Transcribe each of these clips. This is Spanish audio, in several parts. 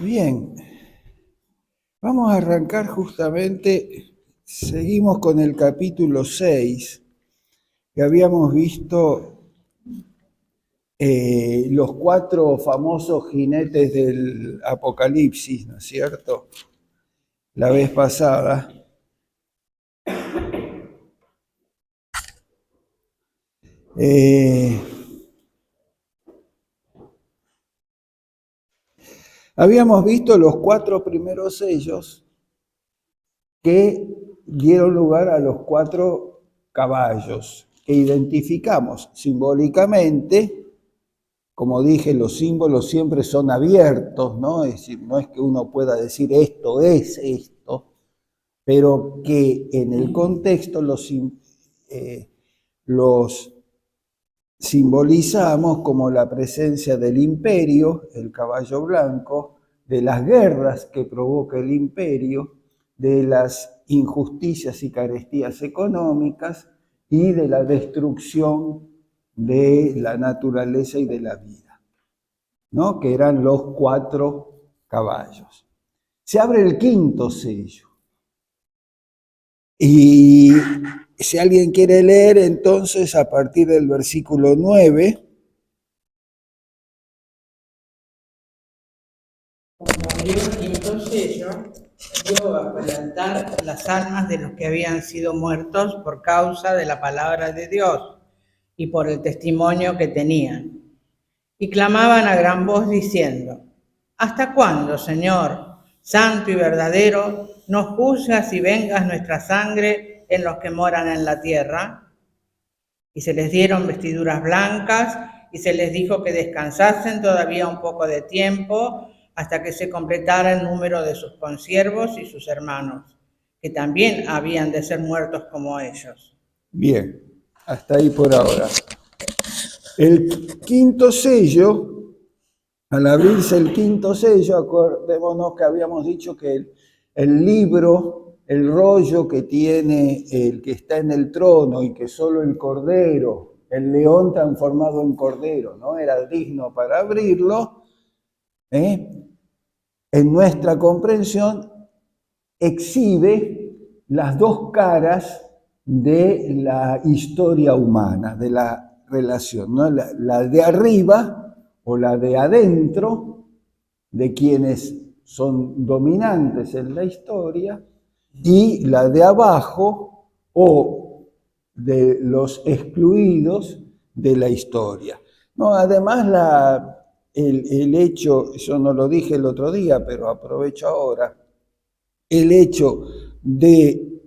Bien, vamos a arrancar justamente, seguimos con el capítulo 6, que habíamos visto los cuatro famosos jinetes del Apocalipsis, ¿no es cierto? La vez pasada. Eh, Habíamos visto los cuatro primeros sellos que dieron lugar a los cuatro caballos que identificamos simbólicamente. Como dije, los símbolos siempre son abiertos, ¿no? Es decir, no es que uno pueda decir esto es esto, pero que en el contexto los simbolizamos como la presencia del imperio, el caballo blanco, de las guerras que provoca el imperio, de las injusticias y carestías económicas y de la destrucción de la naturaleza y de la vida, ¿no? Que eran los cuatro caballos. Se abre el quinto sello. Y si alguien quiere leer, entonces a partir del versículo 9. Cuando abrió el quinto sello, vio bajo el altar las almas de los que habían sido muertos por causa de la palabra de Dios y por el testimonio que tenían. Y clamaban a gran voz diciendo: ¿Hasta cuándo, Señor, santo y verdadero, nos juzgas y vengas nuestra sangre en los que moran en la tierra? Y se les dieron vestiduras blancas y se les dijo que descansasen todavía un poco de tiempo hasta que se completara el número de sus consiervos y sus hermanos, que también habían de ser muertos como ellos. Bien, hasta ahí por ahora. El quinto sello, al abrirse el quinto sello, acordémonos que habíamos dicho que el libro, el rollo que tiene el que está en el trono y que solo el cordero, el león transformado en cordero, no era digno para abrirlo, en nuestra comprensión exhibe las dos caras de la historia humana, de la relación, ¿no? La de arriba o la de adentro, de quienes son dominantes en la historia, y la de abajo o de los excluidos de la historia. No, además, el hecho, yo no lo dije el otro día, pero aprovecho ahora, el hecho de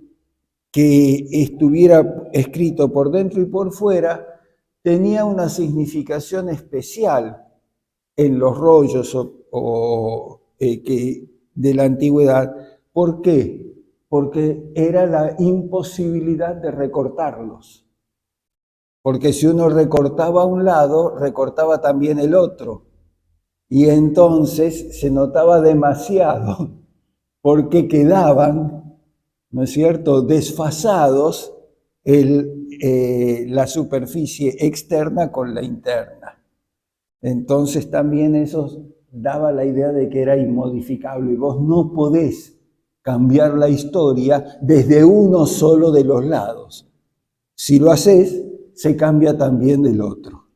que estuviera escrito por dentro y por fuera tenía una significación especial en los rollos de la antigüedad. ¿Por qué? Porque era la imposibilidad de recortarlos. Porque si uno recortaba un lado, recortaba también el otro. Y entonces se notaba demasiado, porque quedaban, ¿no es cierto?, desfasados la superficie externa con la interna. Entonces también eso daba la idea de que era inmodificable. Vos no podés cambiar la historia desde uno solo de los lados. Si lo haces, se cambia también del otro.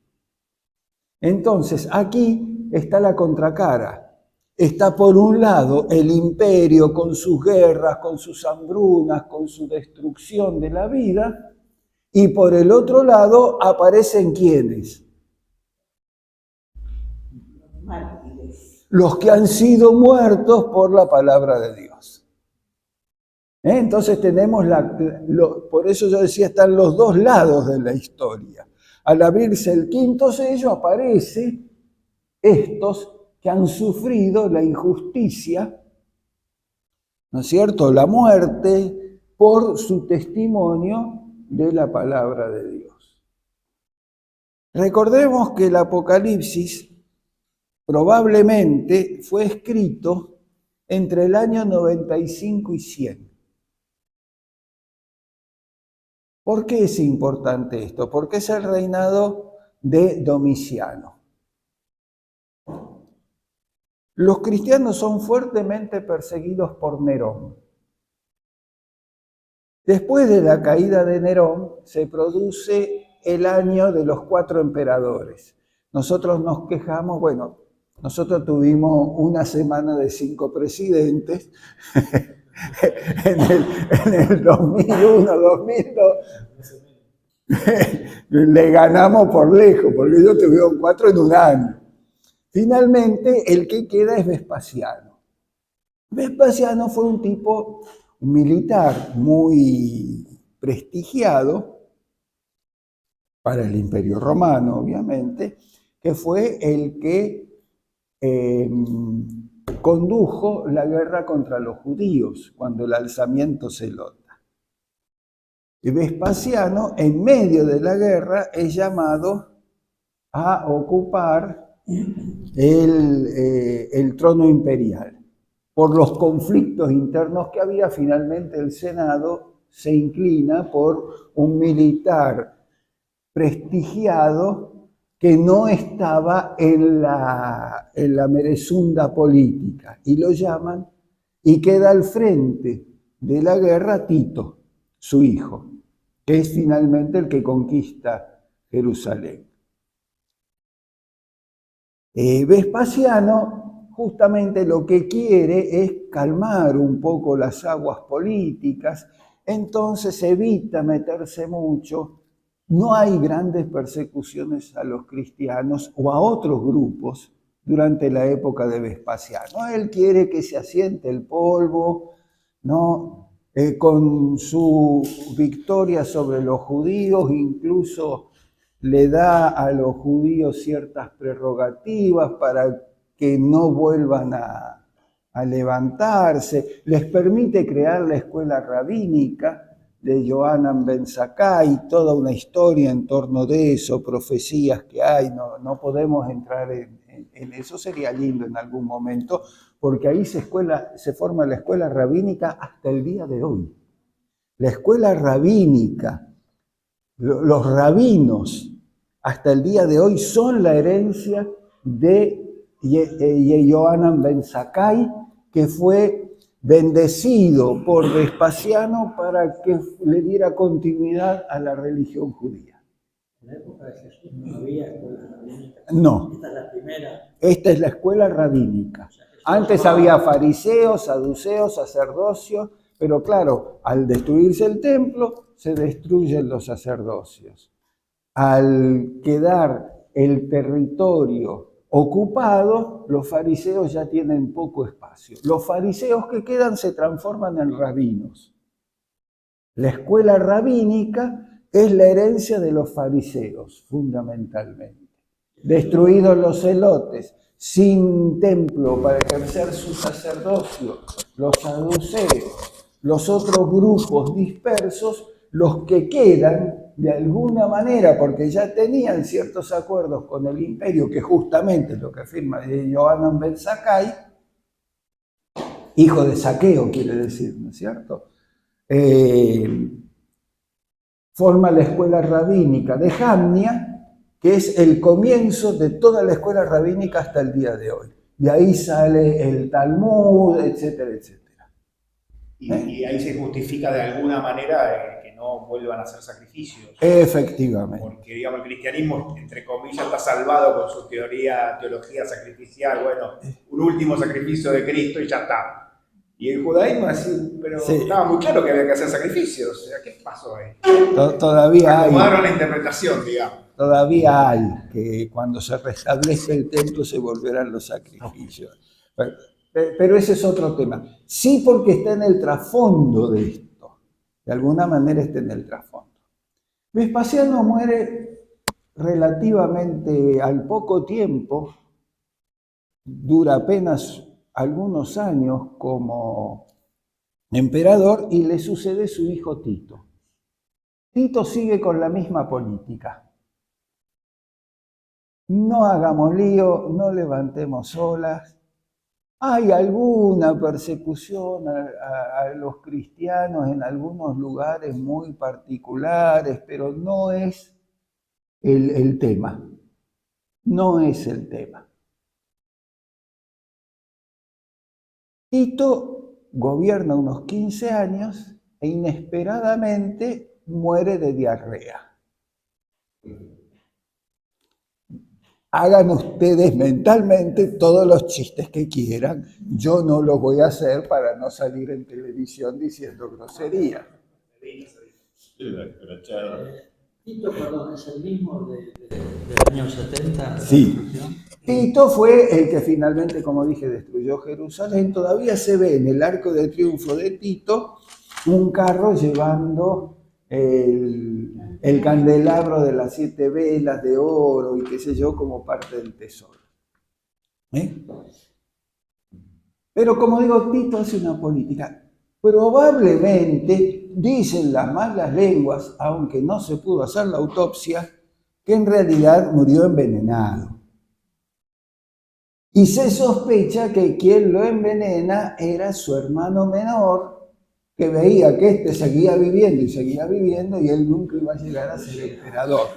Entonces, aquí está la contracara. Está por un lado el imperio con sus guerras, con sus hambrunas, con su destrucción de la vida, y por el otro lado aparecen ¿quiénes? Los que han sido muertos por la palabra de Dios. Entonces tenemos por eso yo decía, están los dos lados de la historia. Al abrirse el quinto sello aparece estos que han sufrido la injusticia, ¿no es cierto?, la muerte, por su testimonio de la palabra de Dios. Recordemos que el Apocalipsis probablemente fue escrito entre el año 95 y 100. ¿Por qué es importante esto? Porque es el reinado de Domiciano. Los cristianos son fuertemente perseguidos por Nerón. Después de la caída de Nerón se produce el año de los 4 emperadores. Nosotros nos quejamos, bueno, nosotros tuvimos una semana de 5 presidentes en el 2001, 2002. Le ganamos por lejos, porque ellos tuvieron 4 en un año. Finalmente, el que queda es Vespasiano. Vespasiano fue un tipo militar muy prestigiado para el Imperio Romano, obviamente, que fue el que condujo la guerra contra los judíos cuando el alzamiento zelota. Y Vespasiano, en medio de la guerra, es llamado a ocupar el trono imperial. Por los conflictos internos que había, finalmente el Senado se inclina por un militar prestigiado que no estaba en la merezunda política, y lo llaman, y queda al frente de la guerra Tito, su hijo, que es finalmente el que conquista Jerusalén. Vespasiano justamente lo que quiere es calmar un poco las aguas políticas, entonces evita meterse mucho. No hay grandes persecuciones a los cristianos o a otros grupos durante la época de Vespasiano. Él quiere que se asiente el polvo, ¿no? Con su victoria sobre los judíos, incluso le da a los judíos ciertas prerrogativas para que no vuelvan a levantarse, les permite crear la escuela rabínica de Yohanan ben Zakkai, toda una historia en torno de eso, profecías que hay, no podemos entrar en eso, sería lindo en algún momento, porque ahí se forma la escuela rabínica hasta el día de hoy. La escuela rabínica, los rabinos, hasta el día de hoy son la herencia de Yohanan ben Zakkai, que fue bendecido por Vespasiano para que le diera continuidad a la religión judía. En la época de Jesús no había escuela rabínica. No. Esta es la primera. Esta es la escuela rabínica. Antes había fariseos, saduceos, sacerdocios, pero claro, al destruirse el templo, se destruyen los sacerdocios. Al quedar el territorio ocupado, los fariseos ya tienen poco espacio. Los fariseos que quedan se transforman en rabinos. La escuela rabínica es la herencia de los fariseos, fundamentalmente. Destruidos los celotes, sin templo para ejercer su sacerdocio, los saduceos, los otros grupos dispersos, los que quedan de alguna manera, porque ya tenían ciertos acuerdos con el imperio, que justamente es lo que afirma Yohanan ben Zakkai, hijo de Zaqueo quiere decir, ¿no es cierto? Forma la escuela rabínica de Jamnia, que es el comienzo de toda la escuela rabínica hasta el día de hoy. De ahí sale el Talmud, etcétera, etcétera. Y ahí se justifica de alguna manera que no vuelvan a hacer sacrificios. Efectivamente. Porque, digamos, el cristianismo, entre comillas, está salvado con su teología sacrificial. Bueno, un último sacrificio de Cristo y ya está. Y el judaísmo así, pero sí, estaba muy claro que había que hacer sacrificios. O sea, ¿qué pasó ahí? Todavía hay. Acomodaron la interpretación, digamos. Todavía hay que cuando se restablezca el templo se volverán los sacrificios. Pero ese es otro tema. Sí, porque está en el trasfondo de esto. De alguna manera está en el trasfondo. Vespasiano muere relativamente al poco tiempo, dura apenas algunos años como emperador, y le sucede su hijo Tito. Tito sigue con la misma política. No hagamos lío, no levantemos olas. Hay alguna persecución a los cristianos en algunos lugares muy particulares, pero no es el tema. No es el tema. Tito gobierna unos 15 años e inesperadamente muere de diarrea. Hagan ustedes mentalmente todos los chistes que quieran. Yo no los voy a hacer para no salir en televisión diciendo groserías. Tito, perdón, ¿es el mismo del año 70? Sí. Tito fue el que finalmente, como dije, destruyó Jerusalén. Todavía se ve en el arco de triunfo de Tito un carro llevando el candelabro de las 7 velas de oro y qué sé yo, como parte del tesoro. Pero como digo, Tito hace una política. Probablemente, dicen las malas lenguas, aunque no se pudo hacer la autopsia, que en realidad murió envenenado. Y se sospecha que quien lo envenena era su hermano menor, que veía que este seguía viviendo y él nunca iba a llegar a ser emperador.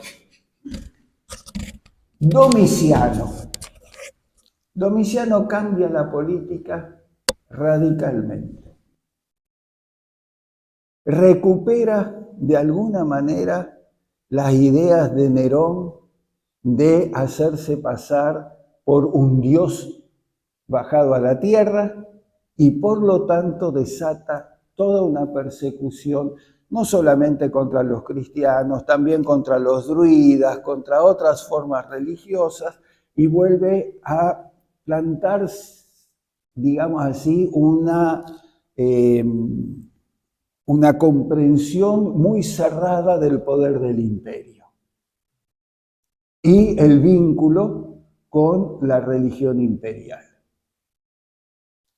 Domiciano. Domiciano cambia la política radicalmente. Recupera de alguna manera las ideas de Nerón de hacerse pasar por un dios bajado a la tierra y por lo tanto desata toda una persecución, no solamente contra los cristianos, también contra los druidas, contra otras formas religiosas, y vuelve a plantar, digamos así, una comprensión muy cerrada del poder del imperio y el vínculo con la religión imperial,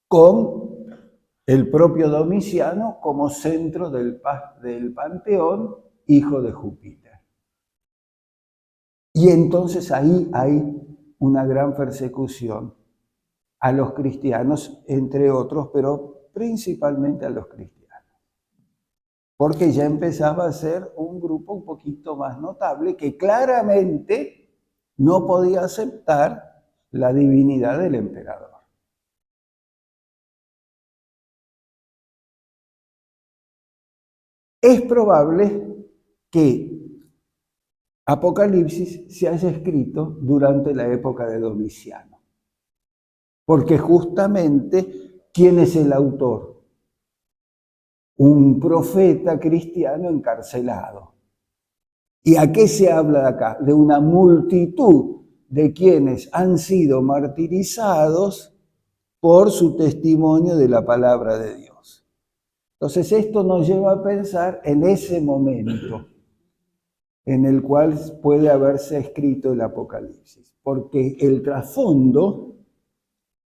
con el propio Domiciano como centro del panteón, hijo de Júpiter. Y entonces ahí hay una gran persecución a los cristianos, entre otros, pero principalmente a los cristianos, porque ya empezaba a ser un grupo un poquito más notable que claramente no podía aceptar la divinidad del emperador. Es probable que Apocalipsis se haya escrito durante la época de Domiciano, porque justamente, ¿quién es el autor? Un profeta cristiano encarcelado. ¿Y a qué se habla de acá? De una multitud de quienes han sido martirizados por su testimonio de la palabra de Dios. Entonces esto nos lleva a pensar en ese momento en el cual puede haberse escrito el Apocalipsis, porque el trasfondo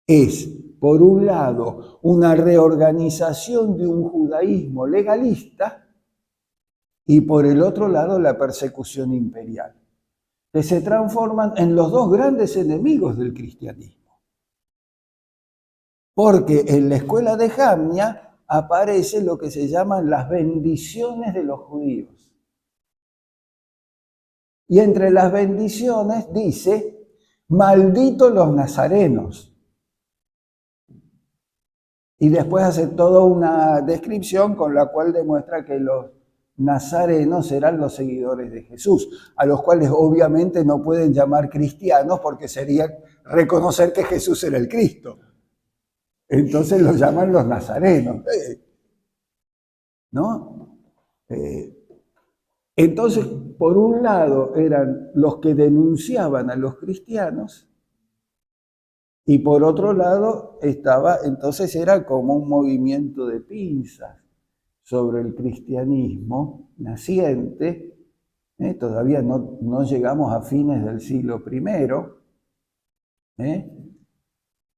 es, por un lado, una reorganización de un judaísmo legalista y por el otro lado la persecución imperial, que se transforman en los dos grandes enemigos del cristianismo. Porque en la escuela de Jamnia aparece lo que se llaman las bendiciones de los judíos. Y entre las bendiciones dice, malditos los nazarenos. Y después hace toda una descripción con la cual demuestra que los nazarenos eran los seguidores de Jesús, a los cuales obviamente no pueden llamar cristianos porque sería reconocer que Jesús era el Cristo. Entonces los llaman los nazarenos. ¿No? Entonces, por un lado eran los que denunciaban a los cristianos y por otro lado entonces era como un movimiento de pinzas sobre el cristianismo naciente. Todavía no llegamos a fines del siglo I.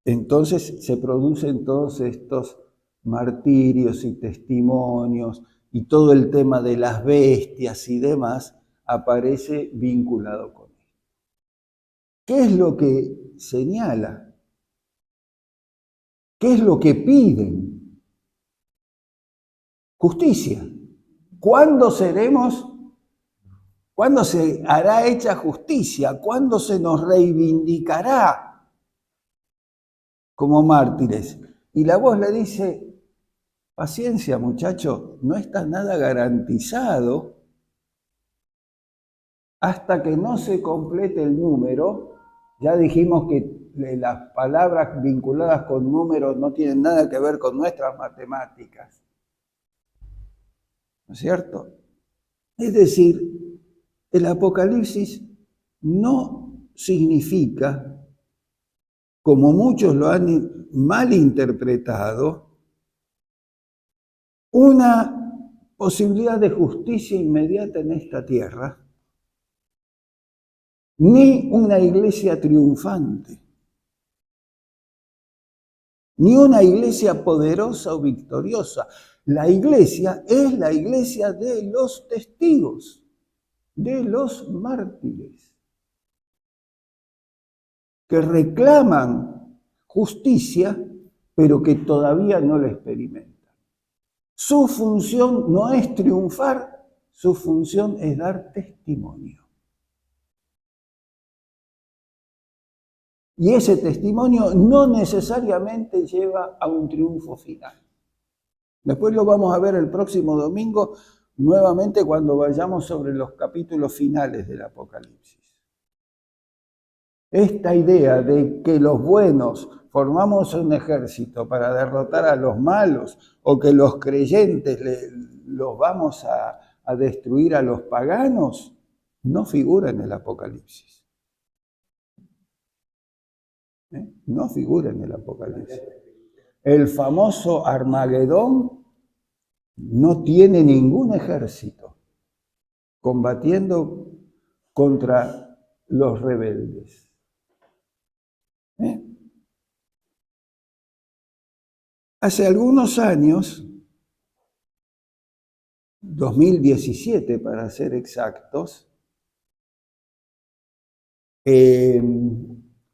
Entonces se producen todos estos martirios y testimonios y todo el tema de las bestias y demás aparece vinculado con esto. ¿Qué es lo que señala? ¿Qué es lo que piden? Justicia. ¿Cuándo se hará hecha justicia? ¿Cuándo se nos reivindicará como mártires? Y la voz le dice, paciencia muchacho, no está nada garantizado hasta que no se complete el número. Ya dijimos que las palabras vinculadas con números no tienen nada que ver con nuestras matemáticas. ¿No es cierto? Es decir, el Apocalipsis no significa, como muchos lo han malinterpretado, una posibilidad de justicia inmediata en esta tierra, ni una iglesia triunfante, ni una iglesia poderosa o victoriosa. La iglesia es la iglesia de los testigos, de los mártires, que reclaman justicia, pero que todavía no la experimentan. Su función no es triunfar, su función es dar testimonio. Y ese testimonio no necesariamente lleva a un triunfo final. Después lo vamos a ver el próximo domingo, nuevamente cuando vayamos sobre los capítulos finales del Apocalipsis. Esta idea de que los buenos formamos un ejército para derrotar a los malos o que los creyentes los vamos a destruir a los paganos, no figura en el Apocalipsis. No figura en el Apocalipsis. El famoso Armagedón no tiene ningún ejército combatiendo contra los rebeldes. Hace algunos años, 2017 para ser exactos,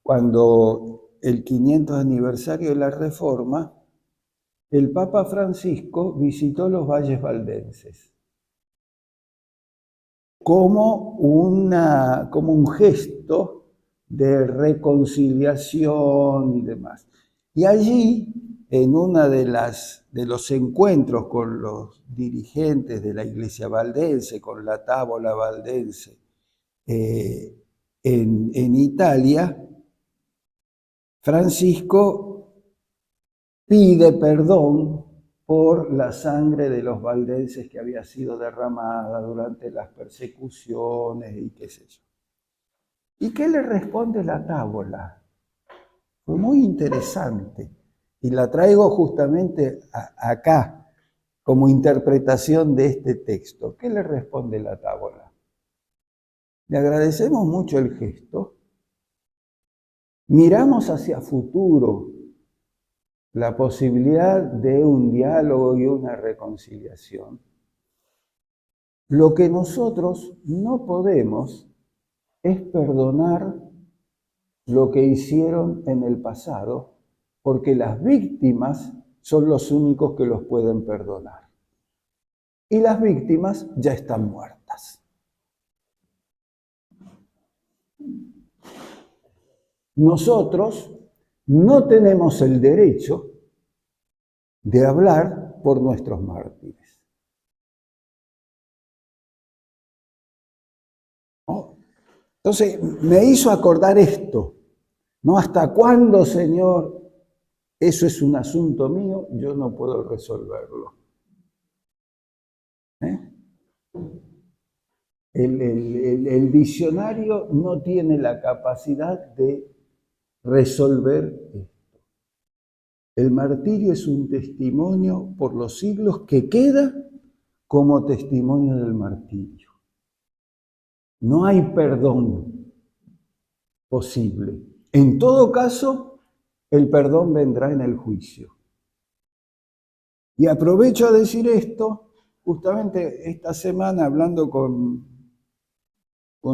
cuando el 500 aniversario de la Reforma, el Papa Francisco visitó los valles valdenses como un gesto de reconciliación y demás. Y allí, en uno de los encuentros con los dirigentes de la iglesia valdense, con la tábola valdense, en Italia, Francisco pide perdón por la sangre de los valdenses que había sido derramada durante las persecuciones y qué sé yo. ¿Y qué le responde la tábola? Fue muy interesante y la traigo justamente acá como interpretación de este texto. ¿Qué le responde la tábola? Le agradecemos mucho el gesto. Miramos hacia futuro la posibilidad de un diálogo y una reconciliación. Lo que nosotros no podemos es perdonar lo que hicieron en el pasado, porque las víctimas son los únicos que los pueden perdonar. Y las víctimas ya están muertas. Nosotros no tenemos el derecho de hablar por nuestros mártires. ¿No? Entonces, me hizo acordar esto, ¿no? ¿Hasta cuándo, Señor? Eso es un asunto mío, yo no puedo resolverlo. El diccionario no tiene la capacidad de resolver esto. El martirio es un testimonio por los siglos que queda como testimonio del martirio. No hay perdón posible. En todo caso, el perdón vendrá en el juicio. Y aprovecho a decir esto, justamente esta semana hablando con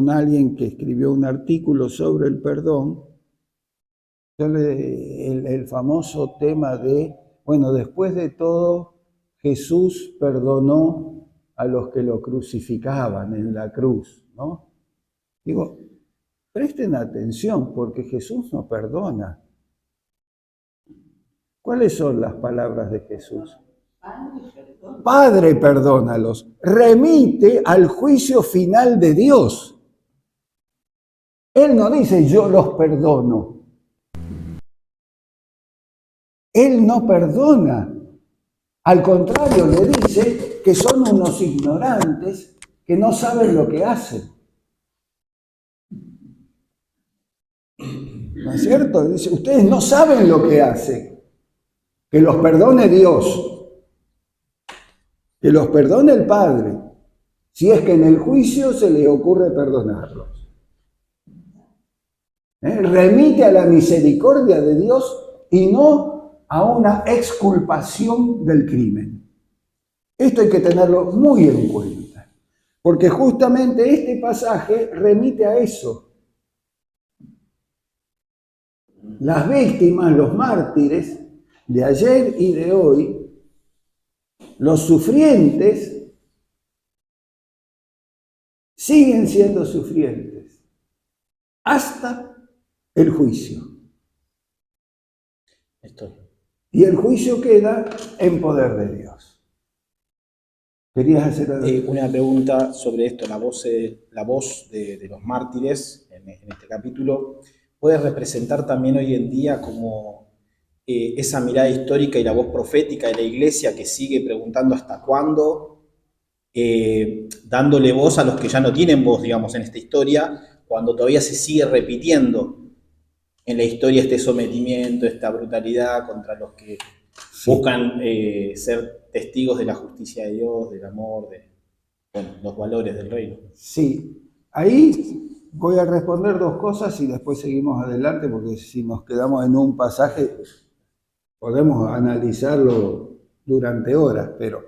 alguien que escribió un artículo sobre el perdón, el famoso tema de, bueno, después de todo, Jesús perdonó a los que lo crucificaban en la cruz, ¿no? Digo, presten atención, porque Jesús no perdona. ¿Cuáles son las palabras de Jesús? Padre, perdónalos. Remite al juicio final de Dios. Él no dice yo los perdono. Él no perdona. Al contrario, le dice que son unos ignorantes que no saben lo que hacen. ¿No es cierto? Dice, ustedes no saben lo que hacen. Que los perdone Dios. Que los perdone el Padre. Si es que en el juicio se le ocurre perdonarlos. Remite a la misericordia de Dios y no a una exculpación del crimen. Esto hay que tenerlo muy en cuenta. Porque justamente este pasaje remite a eso. Las víctimas, los mártires de ayer y de hoy, los sufrientes, siguen siendo sufrientes hasta el juicio. Y el juicio queda en poder de Dios. ¿Querías hacer una pregunta sobre esto? La voz de los mártires en este capítulo puede representar también hoy en día como esa mirada histórica y la voz profética de la Iglesia que sigue preguntando hasta cuándo, dándole voz a los que ya no tienen voz, digamos, en esta historia, cuando todavía se sigue repitiendo en la historia este sometimiento, esta brutalidad contra los que buscan ser testigos de la justicia de Dios, del amor, de los valores del reino. Sí, ahí voy a responder dos cosas y después seguimos adelante, porque si nos quedamos en un pasaje podemos analizarlo durante horas, pero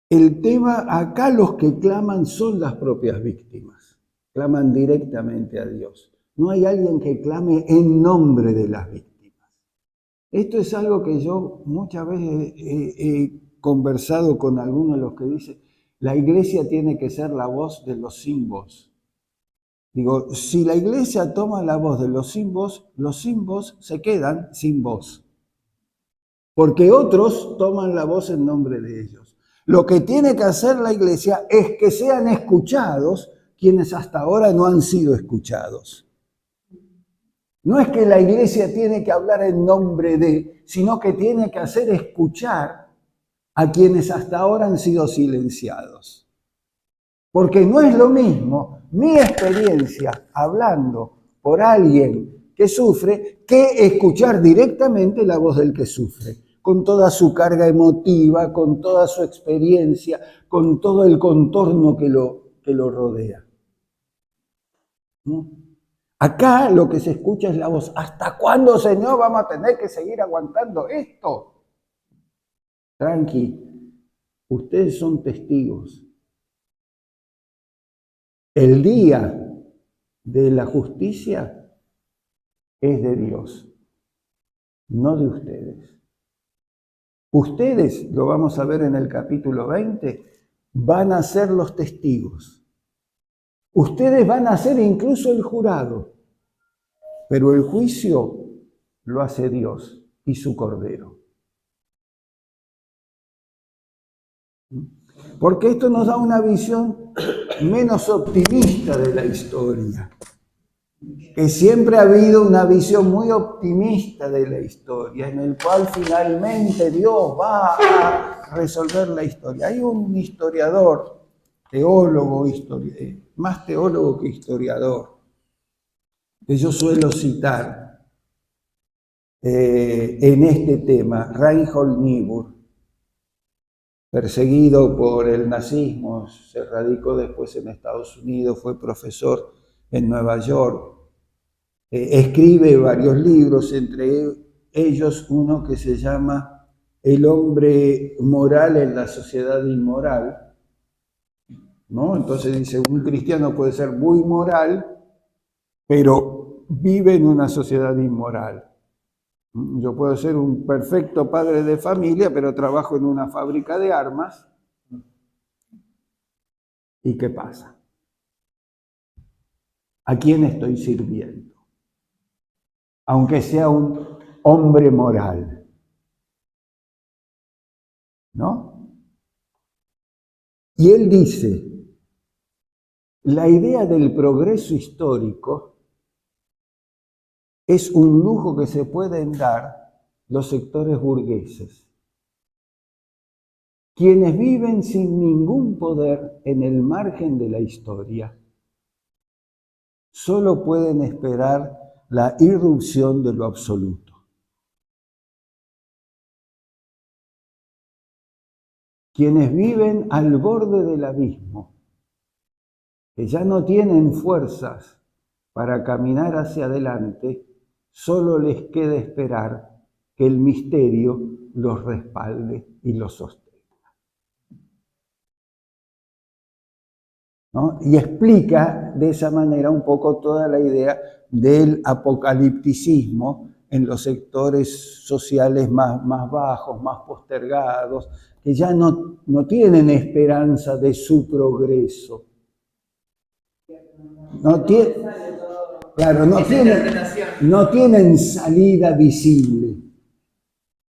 el tema acá, los que claman son las propias víctimas, claman directamente a Dios. No hay alguien que clame en nombre de las víctimas. Esto es algo que yo muchas veces he conversado con algunos de los que dicen, la iglesia tiene que ser la voz de los sin voz. Digo, si la iglesia toma la voz de los sin voz se quedan sin voz. Porque otros toman la voz en nombre de ellos. Lo que tiene que hacer la iglesia es que sean escuchados quienes hasta ahora no han sido escuchados. No es que la iglesia tiene que hablar en nombre de, sino que tiene que hacer escuchar a quienes hasta ahora han sido silenciados. Porque no es lo mismo mi experiencia hablando por alguien que sufre que escuchar directamente la voz del que sufre, con toda su carga emotiva, con toda su experiencia, con todo el contorno que lo rodea. ¿No? Acá lo que se escucha es la voz. ¿Hasta cuándo, Señor, vamos a tener que seguir aguantando esto? Tranqui, ustedes son testigos. El día de la justicia es de Dios, no de ustedes. Ustedes, lo vamos a ver en el capítulo 20, van a ser los testigos. Ustedes van a ser incluso el jurado, pero el juicio lo hace Dios y su Cordero. Porque esto nos da una visión menos optimista de la historia. Que siempre ha habido una visión muy optimista de la historia, en el cual finalmente Dios va a resolver la historia. Hay un historiador, teólogo, más teólogo que historiador, que yo suelo citar en este tema, Reinhold Niebuhr, perseguido por el nazismo, se radicó después en Estados Unidos, fue profesor en Nueva York, escribe varios libros, entre ellos uno que se llama El hombre moral en la sociedad inmoral, ¿no? Entonces dice, un cristiano puede ser muy moral, pero vive en una sociedad inmoral. Yo puedo ser un perfecto padre de familia, pero trabajo en una fábrica de armas. ¿Y qué pasa? ¿A quién estoy sirviendo? Aunque sea un hombre moral, ¿no? Y él dice, la idea del progreso histórico es un lujo que se pueden dar los sectores burgueses, quienes viven sin ningún poder en el margen de la historia. Solo pueden esperar la irrupción de lo absoluto. Quienes viven al borde del abismo, que ya no tienen fuerzas para caminar hacia adelante, solo les queda esperar que el misterio los respalde y los sostenga. ¿No? Y explica de esa manera un poco toda la idea del apocalipticismo en los sectores sociales más bajos, más postergados, que ya no tienen esperanza de su progreso. No tienen salida visible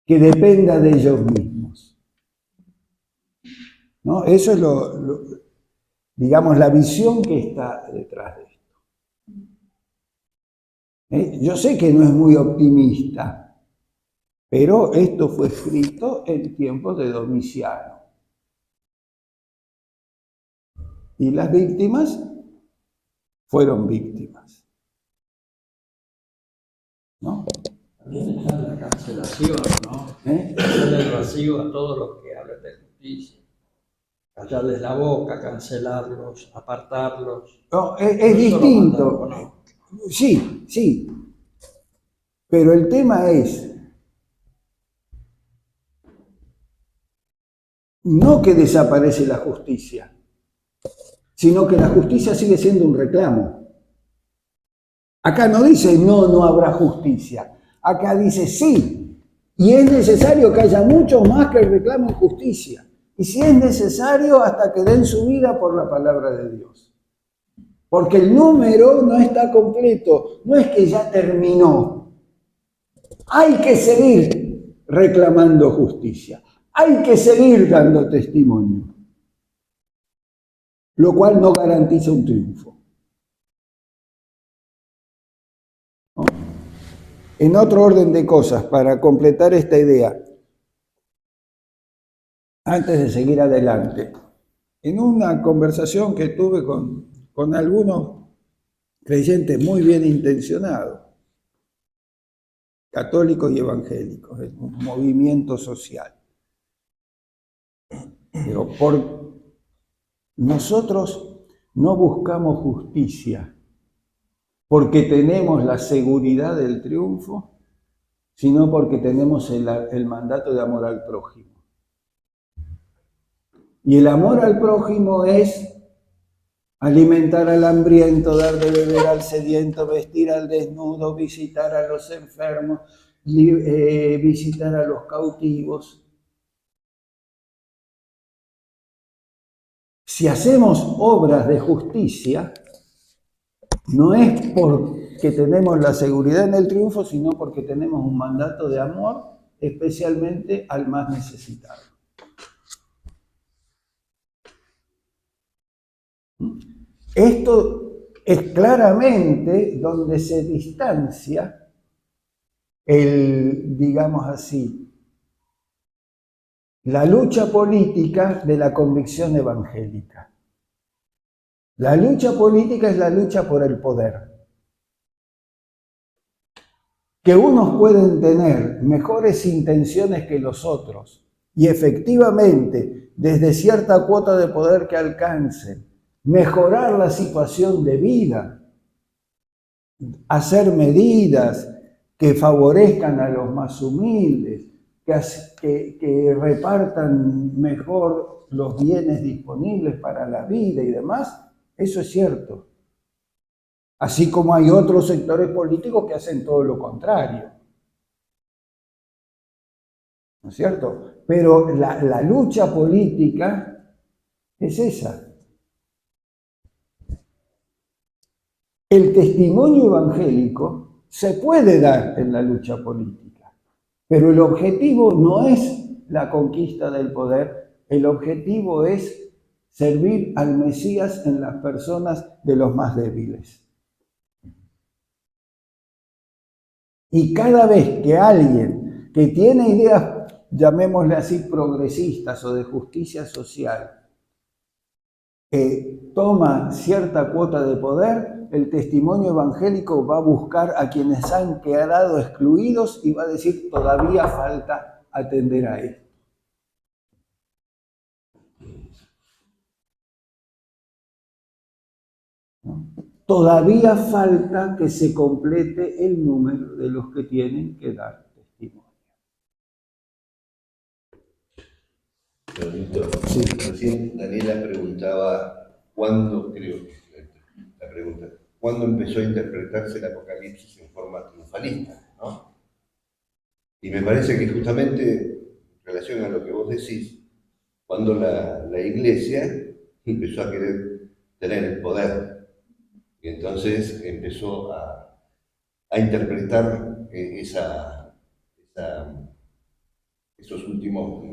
que dependa de ellos mismos. ¿No? Eso es digamos, la visión que está detrás de esto. Yo sé que no es muy optimista, pero esto fue escrito en tiempos de Domiciano. Y las víctimas fueron víctimas. ¿No? También está la cancelación, ¿no? Hacerle el vacío a todos los que hablan de justicia. Callarles la boca, cancelarlos, apartarlos. No, es distinto. No. Sí. Pero el tema es no que desaparece la justicia, sino que la justicia sigue siendo un reclamo. Acá no dice no habrá justicia. Acá dice sí. Y es necesario que haya muchos más que reclamen justicia. Y si es necesario, hasta que den su vida por la palabra de Dios. Porque el número no está completo, no es que ya terminó. Hay que seguir reclamando justicia, hay que seguir dando testimonio, lo cual no garantiza un triunfo. ¿No? En otro orden de cosas, para completar esta idea, antes de seguir adelante, en una conversación que tuve con algunos creyentes muy bien intencionados, católicos y evangélicos, es un movimiento social. Pero nosotros no buscamos justicia porque tenemos la seguridad del triunfo, sino porque tenemos el mandato de amor al prójimo. Y el amor al prójimo es alimentar al hambriento, dar de beber al sediento, vestir al desnudo, visitar a los enfermos, visitar a los cautivos. Si hacemos obras de justicia, no es porque tenemos la seguridad en el triunfo, sino porque tenemos un mandato de amor, especialmente al más necesitado. Esto es claramente donde se distancia digamos así, la lucha política de la convicción evangélica. La lucha política es la lucha por el poder. Que unos pueden tener mejores intenciones que los otros y efectivamente, desde cierta cuota de poder que alcancen, mejorar la situación de vida, hacer medidas que favorezcan a los más humildes, que repartan mejor los bienes disponibles para la vida y demás, eso es cierto. Así como hay otros sectores políticos que hacen todo lo contrario. ¿No es cierto? Pero la lucha política es esa. El testimonio evangélico se puede dar en la lucha política, pero el objetivo no es la conquista del poder, el objetivo es servir al Mesías en las personas de los más débiles. Y cada vez que alguien que tiene ideas, llamémosle así, progresistas o de justicia social, toma cierta cuota de poder, el testimonio evangélico va a buscar a quienes han quedado excluidos y va a decir, todavía falta atender a esto. ¿No? Todavía falta que se complete el número de los que tienen que dar testimonio. Pero, Víctor, Sí. recién Daniela preguntaba cuándo, creo que es la pregunta, cuándo empezó a interpretarse el Apocalipsis en forma triunfalista, ¿no? Y me parece que justamente en relación a lo que vos decís, cuando la Iglesia empezó a querer tener el poder, y entonces empezó a interpretar esos últimos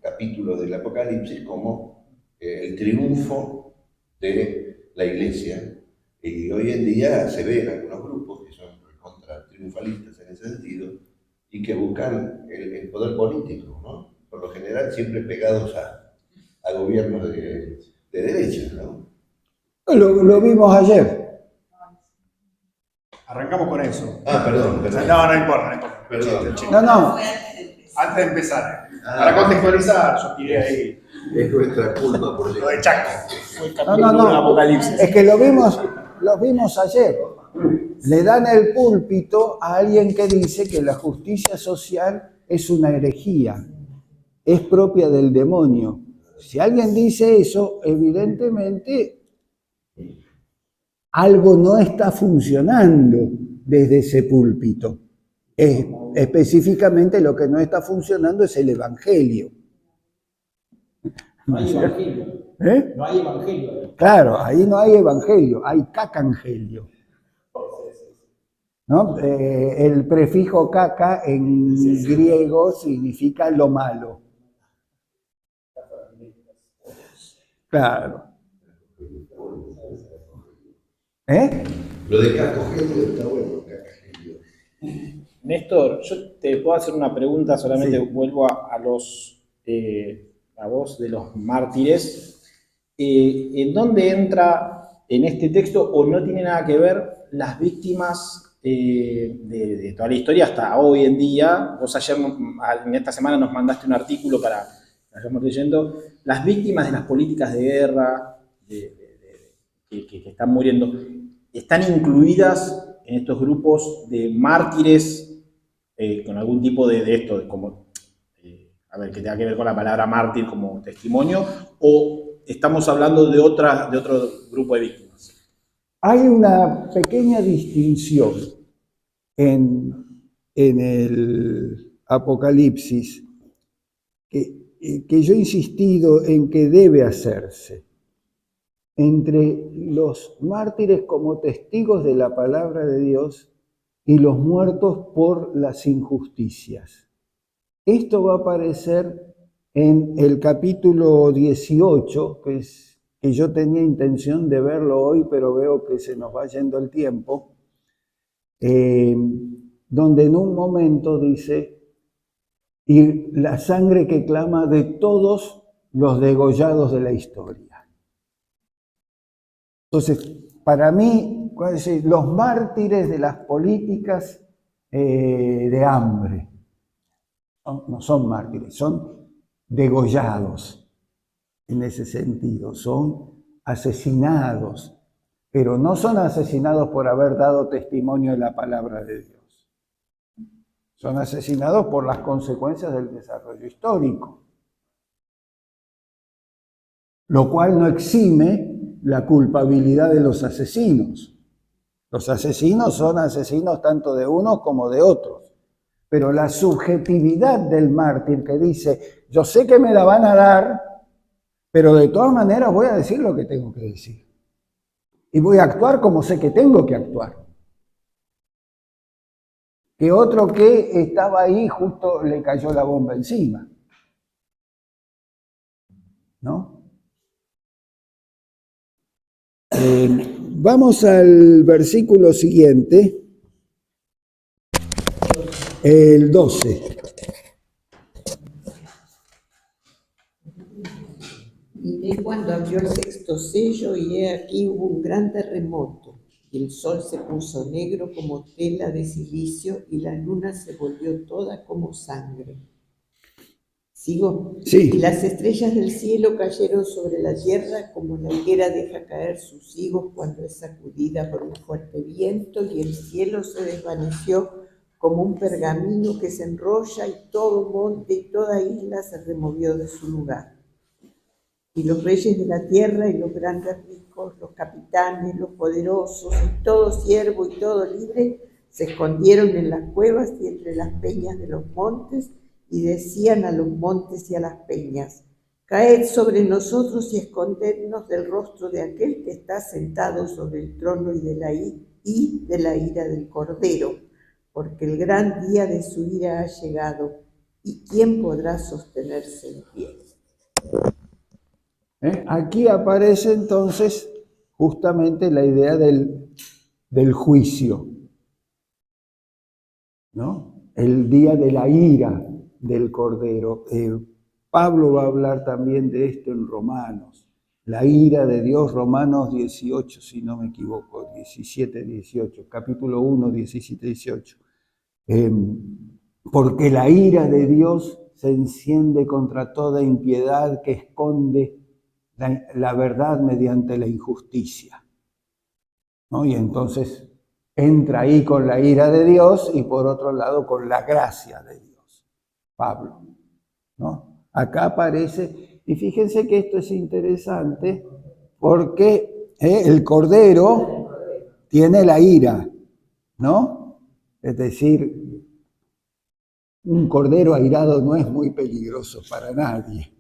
capítulos del Apocalipsis como el triunfo de la Iglesia. Y hoy en día se ven algunos grupos que son contra triunfalistas en ese sentido y que buscan el poder político, ¿no? Por lo general siempre pegados a gobiernos de derecha, ¿no? Lo vimos ayer. Arrancamos con eso. Perdón. No importa. Perdón. No. Antes de empezar, para contextualizar, yo tiré ahí Es nuestra culpa por lo de Chaco. No. Es que lo vimos ayer. Le dan el púlpito a alguien que dice que la justicia social es una herejía, es propia del demonio. Si alguien dice eso, evidentemente algo no está funcionando desde ese púlpito. Específicamente lo que no está funcionando es el evangelio. No hay evangelio. ¿Eh? No hay evangelio. Claro, ahí no hay evangelio, hay cacangelio. ¿No? El prefijo caca en griego significa lo malo. Claro. Lo de cacogelio está bueno, cacogelio. Néstor, yo te puedo hacer una pregunta, solamente Sí. vuelvo a la voz de los mártires. ¿En dónde entra en este texto o no tiene nada que ver las víctimas de toda la historia hasta hoy en día? Vos ayer, en esta semana, nos mandaste un artículo para que vayamos leyendo. Las víctimas de las políticas de guerra que están muriendo, ¿están incluidas en estos grupos de mártires con algún tipo de esto, como, que tenga que ver con la palabra mártir como testimonio, o estamos hablando de otro grupo de víctimas? Hay una pequeña distinción en el Apocalipsis que yo he insistido en que debe hacerse entre los mártires como testigos de la palabra de Dios y los muertos por las injusticias. Esto va a aparecer en el capítulo 18, que yo tenía intención de verlo hoy, pero veo que se nos va yendo el tiempo, donde en un momento dice, y la sangre que clama de todos los degollados de la historia. Entonces, para mí, los mártires de las políticas de hambre, no son mártires, son degollados en ese sentido, son asesinados, pero no son asesinados por haber dado testimonio de la palabra de Dios. Son asesinados por las consecuencias del desarrollo histórico, lo cual no exime la culpabilidad de los asesinos. Los asesinos son asesinos tanto de unos como de otros. Pero la subjetividad del mártir que dice, yo sé que me la van a dar, pero de todas maneras voy a decir lo que tengo que decir. Y voy a actuar como sé que tengo que actuar. Que otro que estaba ahí justo le cayó la bomba encima. ¿No? Vamos al versículo siguiente, el 12. Miré cuando abrió el sexto sello y he aquí hubo un gran terremoto, y el sol se puso negro como tela de silicio y la luna se volvió toda como sangre. ¿Sigo? Sí. Y las estrellas del cielo cayeron sobre la tierra como la higuera deja caer sus higos cuando es sacudida por un fuerte viento, y el cielo se desvaneció como un pergamino que se enrolla, y todo monte y toda isla se removió de su lugar. Y los reyes de la tierra y los grandes ricos, los capitanes, los poderosos, y todo siervo y todo libre, se escondieron en las cuevas y entre las peñas de los montes, y decían a los montes y a las peñas: caed sobre nosotros y escondednos del rostro de aquel que está sentado sobre el trono y de la ira del Cordero, porque el gran día de su ira ha llegado, y ¿quién podrá sostenerse en pie? Aquí aparece entonces justamente la idea del juicio, ¿no? El día de la ira del Cordero. Pablo va a hablar también de esto en Romanos. La ira de Dios, Romanos 18, si no me equivoco, 17, 18, capítulo 1, 17, 18. Porque la ira de Dios se enciende contra toda impiedad que esconde la verdad mediante la injusticia, ¿no? Y entonces entra ahí con la ira de Dios y por otro lado con la gracia de Dios, Pablo, ¿no? Acá aparece, y fíjense que esto es interesante porque el Cordero tiene la ira, ¿no? Es decir, un cordero airado no es muy peligroso para nadie.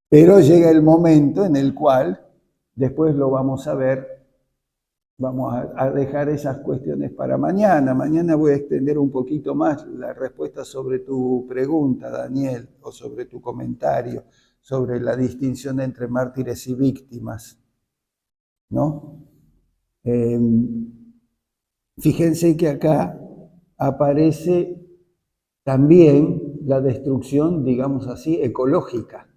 Pero llega el momento en el cual, después lo vamos a ver, vamos a dejar esas cuestiones para mañana. Mañana voy a extender un poquito más la respuesta sobre tu pregunta, Daniel, o sobre tu comentario, sobre la distinción entre mártires y víctimas, ¿no? Fíjense que acá aparece también la destrucción, digamos así, ecológica,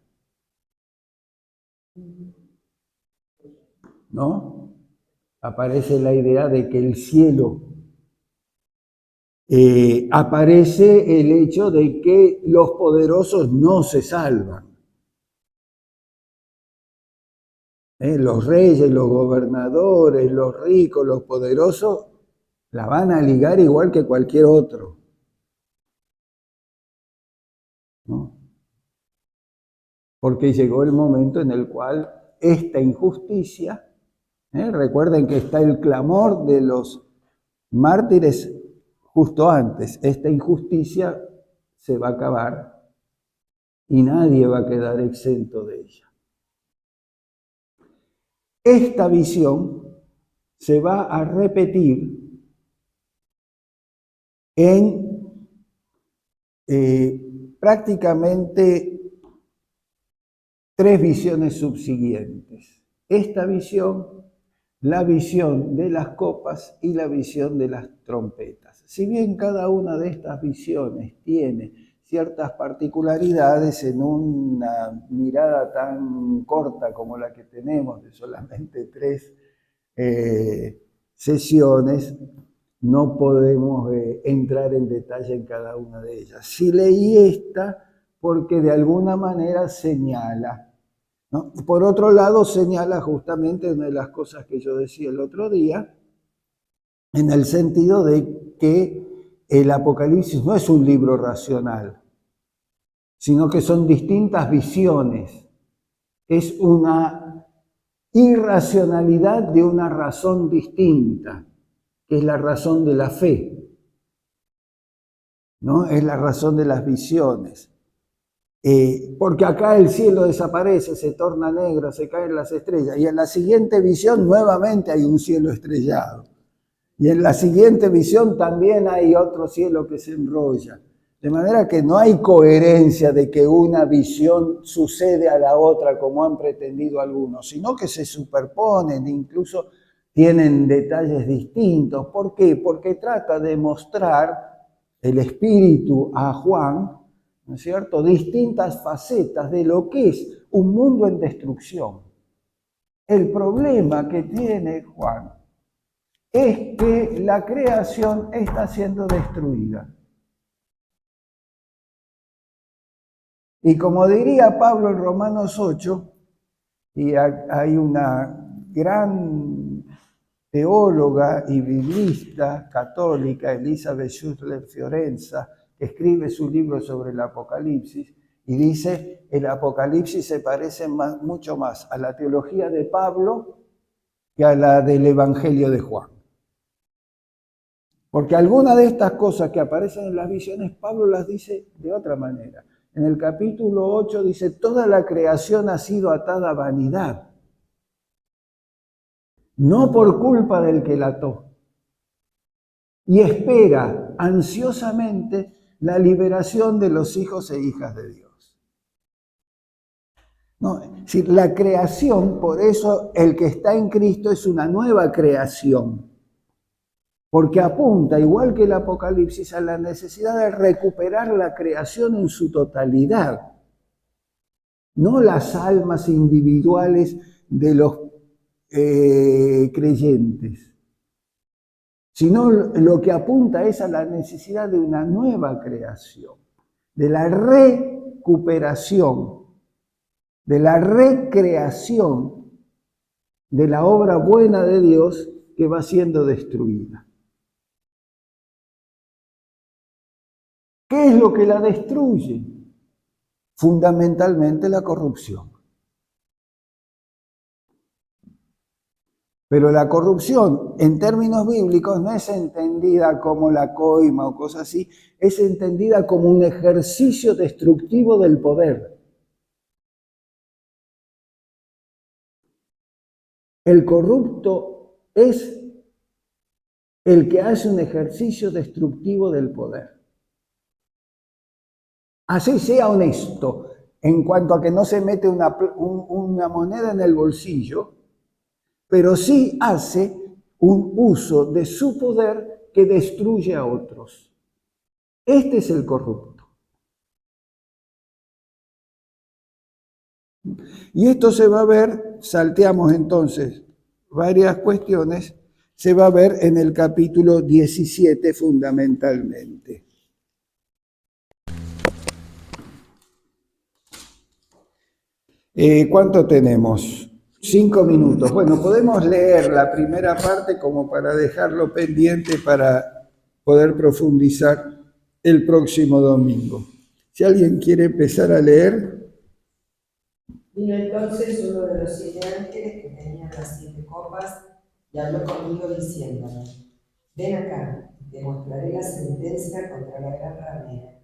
¿no? Aparece la idea de que el cielo, aparece el hecho de que los poderosos no se salvan. Los reyes, los gobernadores, los ricos, los poderosos, la van a ligar igual que cualquier otro, ¿no? Porque llegó el momento en el cual esta injusticia, recuerden que está el clamor de los mártires justo antes, esta injusticia se va a acabar y nadie va a quedar exento de ella. Esta visión se va a repetir en prácticamente 3 visiones subsiguientes. Esta visión, la visión de las copas y la visión de las trompetas. Si bien cada una de estas visiones tiene ciertas particularidades en una mirada tan corta como la que tenemos, de solamente 3 sesiones, no podemos entrar en detalle en cada una de ellas. Sí leí esta porque de alguna manera señala, ¿no? Por otro lado, señala justamente una de las cosas que yo decía el otro día, en el sentido de que el Apocalipsis no es un libro racional, sino que son distintas visiones. Es una irracionalidad de una razón distinta, que es la razón de la fe, ¿no? Es la razón de las visiones. porque acá el cielo desaparece, se torna negro, se caen las estrellas, y en la siguiente visión nuevamente hay un cielo estrellado. Y en la siguiente visión también hay otro cielo que se enrolla. De manera que no hay coherencia de que una visión sucede a la otra como han pretendido algunos, sino que se superponen, incluso tienen detalles distintos. ¿Por qué? Porque trata de mostrar el espíritu a Juan, ¿no es cierto?, distintas facetas de lo que es un mundo en destrucción. El problema que tiene Juan es que la creación está siendo destruida. Y como diría Pablo en Romanos 8, y hay una gran teóloga y biblista católica, Elizabeth Schussler Fiorenza, que escribe su libro sobre el Apocalipsis, y dice, el Apocalipsis se parece mucho más a la teología de Pablo que a la del Evangelio de Juan. Porque algunas de estas cosas que aparecen en las visiones, Pablo las dice de otra manera. En el capítulo 8 dice, toda la creación ha sido atada a vanidad, no por culpa del que la ató, y espera ansiosamente la liberación de los hijos e hijas de Dios. No, es decir, la creación, por eso el que está en Cristo es una nueva creación, porque apunta, igual que el Apocalipsis, a la necesidad de recuperar la creación en su totalidad, no las almas individuales de los creyentes, sino lo que apunta es a la necesidad de una nueva creación, de la recuperación, de la recreación de la obra buena de Dios que va siendo destruida. ¿Qué es lo que la destruye? Fundamentalmente la corrupción. Pero la corrupción, en términos bíblicos, no es entendida como la coima o cosas así, es entendida como un ejercicio destructivo del poder. El corrupto es el que hace un ejercicio destructivo del poder. Así sea honesto, en cuanto a que no se mete una moneda en el bolsillo, pero sí hace un uso de su poder que destruye a otros. Este es el corrupto. Y esto se va a ver, salteamos entonces varias cuestiones, se va a ver en el capítulo 17 fundamentalmente. ¿Cuánto tenemos? 5 minutos. Bueno, podemos leer la primera parte como para dejarlo pendiente para poder profundizar el próximo domingo. Si alguien quiere empezar a leer. Vino entonces uno de los 7 ángeles que tenían las 7 copas y habló conmigo diciéndome, ven acá, y te mostraré la sentencia contra la gran ramera,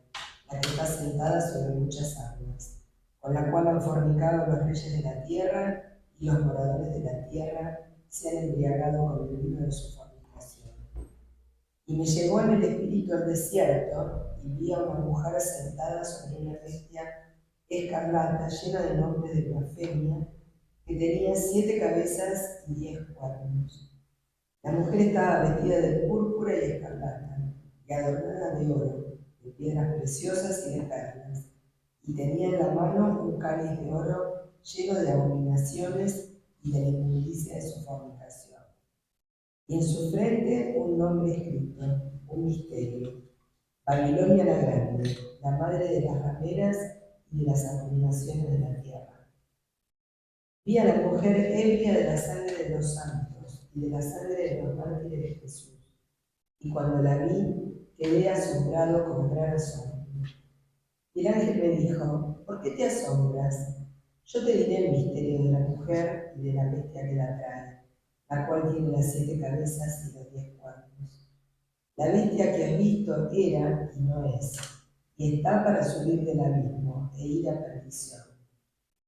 la que está sentada sobre muchas aguas, con la cual han fornicado los reyes de la tierra y los moradores de la tierra se han embriagado con el vino de su fornicación. Y me llevó en el espíritu al desierto y vi a una mujer sentada sobre una bestia escarlata llena de nombres de blasfemia, que tenía 7 cabezas y 10 cuernos. La mujer estaba vestida de púrpura y escarlata, y adornada de oro, de piedras preciosas y de perlas, y tenía en la mano un cáliz de oro lleno de abominaciones y de la inmundicia de su fornicación. Y en su frente un nombre escrito, un misterio: Babilonia la Grande, la madre de las rameras y de las abominaciones de la tierra. Vi a la mujer ebria de la sangre de los santos y de la sangre de los mártires de Jesús. Y cuando la vi, quedé asombrado con gran asombro. Y el ángel me dijo, ¿por qué te asombras? Yo te diré el misterio de la mujer y de la bestia que la trae, la cual tiene las 7 cabezas y los 10 cuernos. La bestia que has visto era y no es, y está para subir del abismo, e ir a perdición.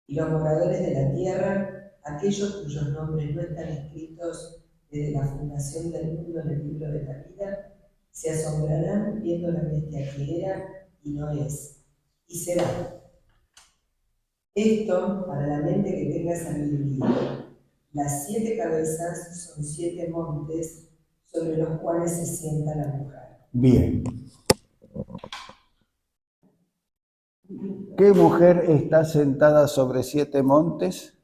Y los moradores de la tierra, aquellos cuyos nombres no están escritos desde la fundación del mundo en el libro de la vida, se asombrarán viendo la bestia que era y no es, y será. Esto para la mente que tenga sabiduría. Las 7 cabezas son 7 montes sobre los cuales se sienta la mujer. Bien. ¿Qué mujer está sentada sobre 7 montes?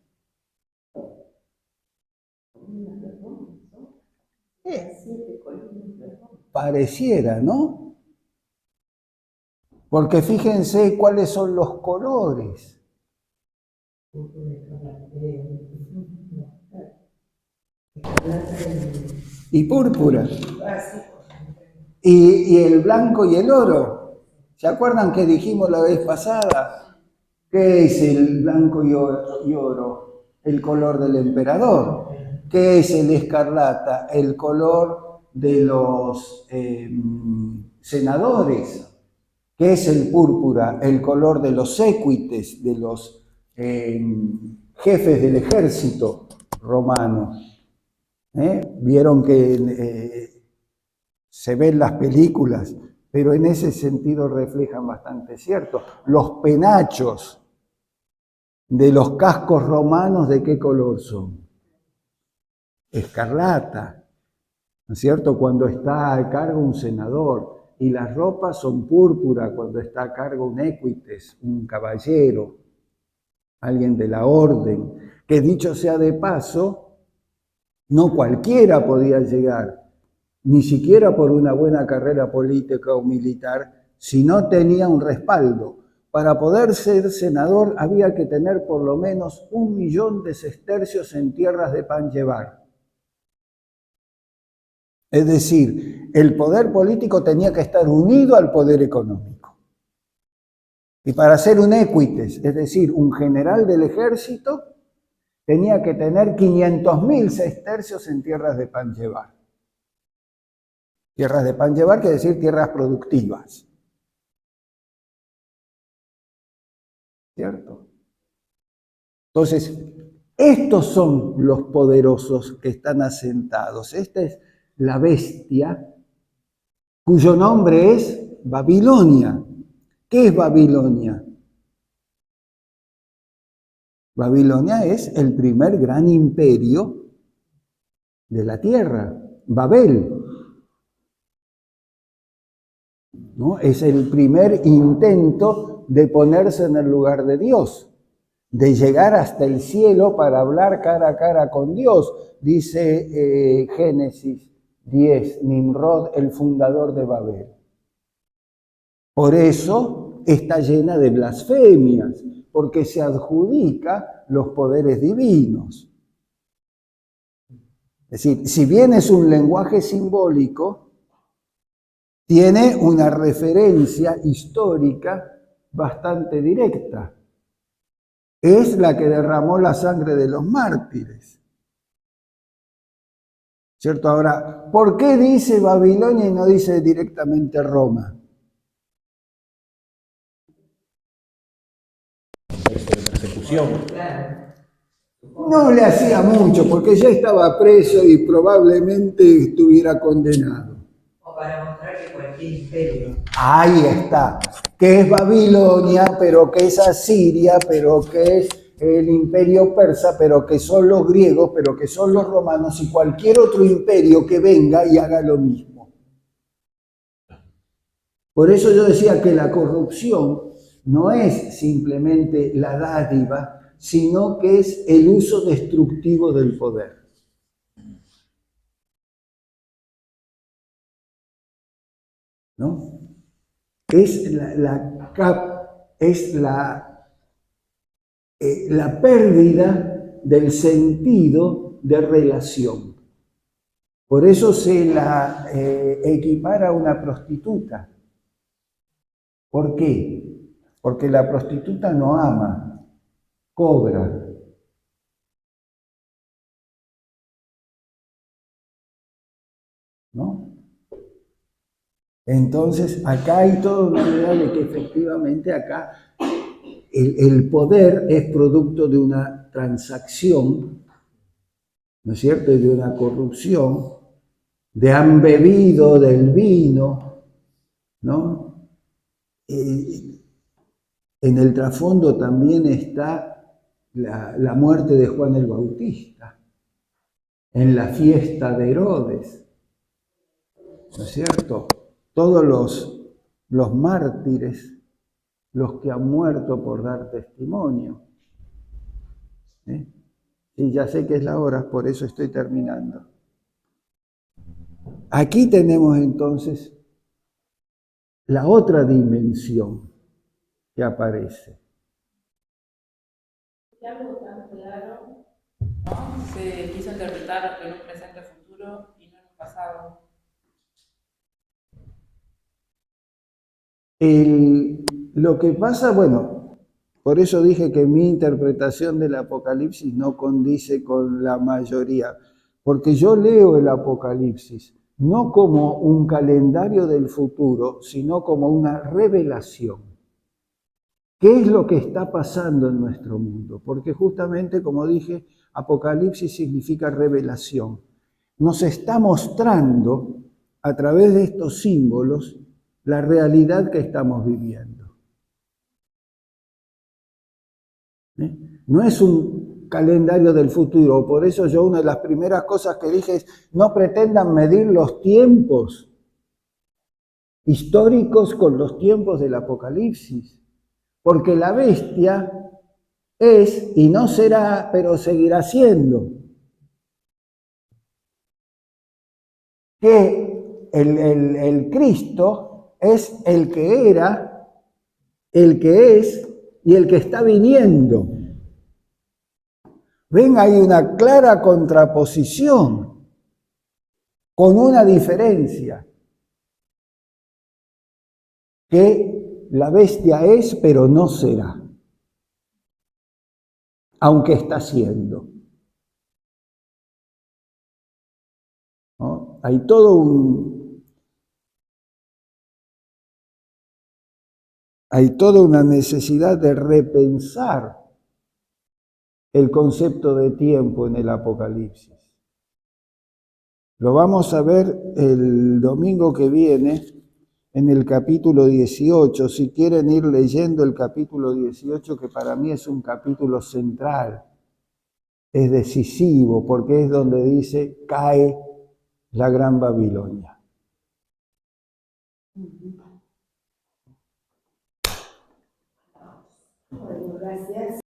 Pareciera, ¿no? Porque fíjense cuáles son los colores. Y púrpura. Y el blanco y el oro. ¿Se acuerdan que dijimos la vez pasada? ¿Qué es el blanco y oro? El color del emperador. ¿Qué es el escarlata? El color de los senadores. ¿Qué es el púrpura? El color de los séquites, de los jefes del ejército romano. Vieron que se ven las películas, pero en ese sentido reflejan bastante cierto. Los penachos de los cascos romanos, ¿de qué color son? Escarlata, ¿no es cierto? Cuando está a cargo un senador. Y las ropas son púrpura cuando está a cargo un equites, un caballero, alguien de la orden, que dicho sea de paso, no cualquiera podía llegar, ni siquiera por una buena carrera política o militar, si no tenía un respaldo. Para poder ser senador había que tener por lo menos 1.000.000 de sestercios en tierras de pan llevar. Es decir, el poder político tenía que estar unido al poder económico. Y para ser un equites, es decir, un general del ejército, tenía que tener 500.000 sestercios en tierras de pan llevar. Tierras de pan llevar quiere decir tierras productivas. ¿Cierto? Entonces, estos son los poderosos que están asentados. Esta es la bestia, cuyo nombre es Babilonia. ¿Qué es Babilonia? Babilonia es el primer gran imperio de la tierra, Babel. ¿No? Es el primer intento de ponerse en el lugar de Dios, de llegar hasta el cielo para hablar cara a cara con Dios. Dice Génesis 10, Nimrod, el fundador de Babel. Por eso está llena de blasfemias, porque se adjudica los poderes divinos. Es decir, si bien es un lenguaje simbólico, tiene una referencia histórica bastante directa. Es la que derramó la sangre de los mártires. ¿Cierto? Ahora, ¿por qué dice Babilonia y no dice directamente Roma? Persecución. No le hacía mucho, porque ya estaba preso y probablemente estuviera condenado. O para mostrar que cualquier imperio. Ahí está. Que es Babilonia, pero que es Asiria, pero que es el imperio persa, pero que son los griegos, pero que son los romanos y cualquier otro imperio que venga y haga lo mismo. Por eso yo decía que la corrupción no es simplemente la dádiva, sino que es el uso destructivo del poder. ¿No? Es la pérdida del sentido de relación. Por eso se la equipara a una prostituta. ¿Por qué? Porque la prostituta no ama, cobra. ¿No? Entonces, acá hay toda una idea de que efectivamente acá el poder es producto de una transacción, ¿no es cierto?, de una corrupción, de han bebido del vino, ¿no? En el trasfondo también está la muerte de Juan el Bautista, en la fiesta de Herodes, ¿no es cierto? Todos los mártires, los que han muerto por dar testimonio. Y ya sé que es la hora, por eso estoy terminando. Aquí tenemos entonces la otra dimensión que aparece. Algo tan claro, ¿no? Se quiso interpretar en un presente futuro y no en un pasado. Lo que pasa, bueno, por eso dije que mi interpretación del Apocalipsis no condice con la mayoría, porque yo leo el Apocalipsis no como un calendario del futuro, sino como una revelación. ¿Qué es lo que está pasando en nuestro mundo? Porque justamente, como dije, Apocalipsis significa revelación. Nos está mostrando a través de estos símbolos la realidad que estamos viviendo. No es un calendario del futuro, por eso yo una de las primeras cosas que dije es no pretendan medir los tiempos históricos con los tiempos del Apocalipsis, porque la bestia es y no será, pero seguirá siendo. Que el Cristo es el que era, el que es y el que está viniendo. Ven, hay una clara contraposición, con una diferencia, que la bestia es, pero no será, aunque está siendo. ¿No? Hay toda una necesidad de repensar el concepto de tiempo en el Apocalipsis. Lo vamos a ver el domingo que viene en el capítulo 18. Si quieren ir leyendo el capítulo 18, que para mí es un capítulo central, es decisivo, porque es donde dice, cae la Gran Babilonia.